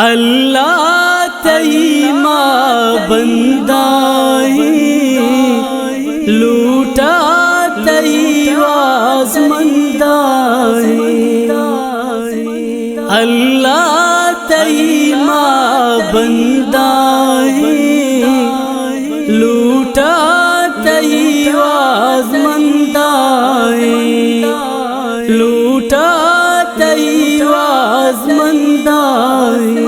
اللہ تئی ماں بندائی لوٹا تئی واز مندائی اللہ تئی ماں بندائی لوٹا تئی واز مندائی لوٹا تئی واز مندائی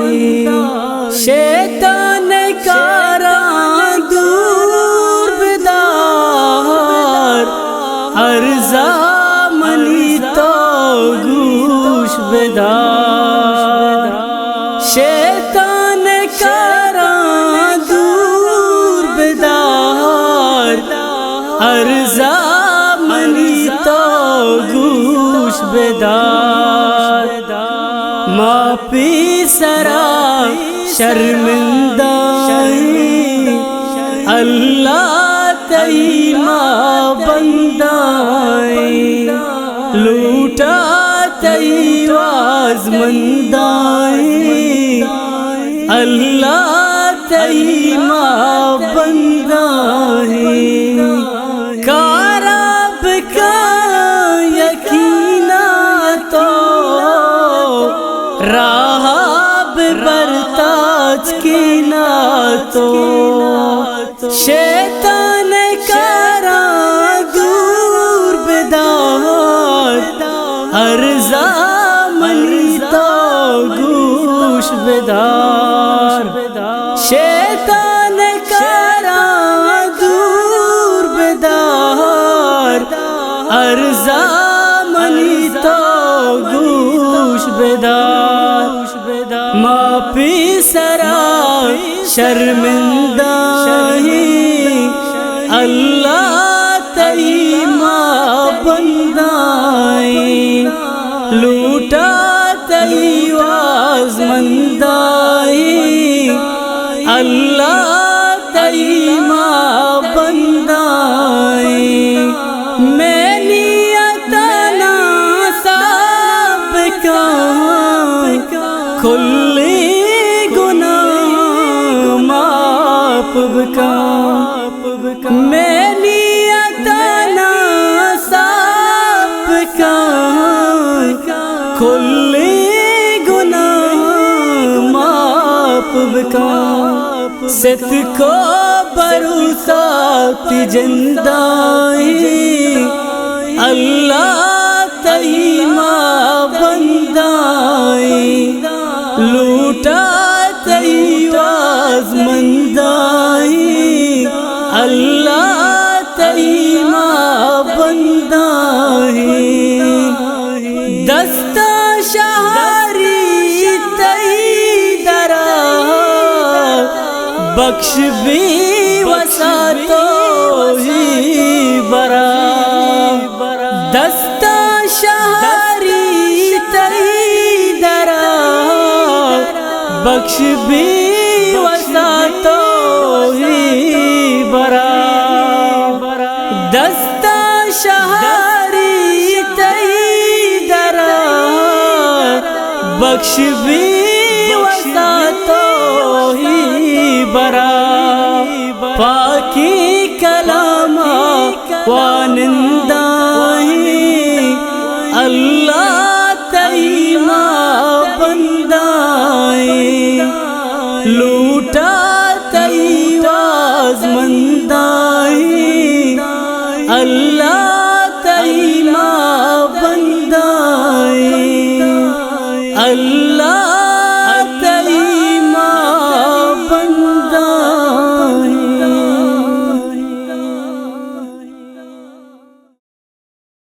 شیطان کاراں دور بدار ارزا منی تو گوش بدار شیطان کاراں دور بدار ارزا منی تو گوش بدار ماں پی سرا شرمندائی اللہ تئی ماں بندائی لوٹا تئی واز مندائی اللہ تئی ماں بندائی کاراب کا یقینا تو راہب برتاج کی نا تو شیطان کاراں دور بدار ارزا منی تو گوش بدار شیطان کاراں دور بدار ارزا منی تو گوش بدار ماں پی سرا شرمندائی اللہ تئی ماں بندائی لوٹا تئی واز مندائی اللہ تئی ماں بندائی میں نیتنا سابقہ کھلی گناہ معاف بکا میں نیتنا سابقہ کھلی گناہ معاف بکا ست کو بروسات جندائی اللہ تئی ماں بندائی لوٹا تئی واز مندائی اللہ تئی ماں بندائی دستہ شہری تئی درا بخش بھی وساتو ہی برا دستہ شہری تئی درا بخش بھی وساتو ہی برا دستہ شہری تئی درا بخش بھی وساتو ہی برا پاکی کلامہ وانندائی اللہ تئی ماں بندائی لوٹا تئی واز مندائی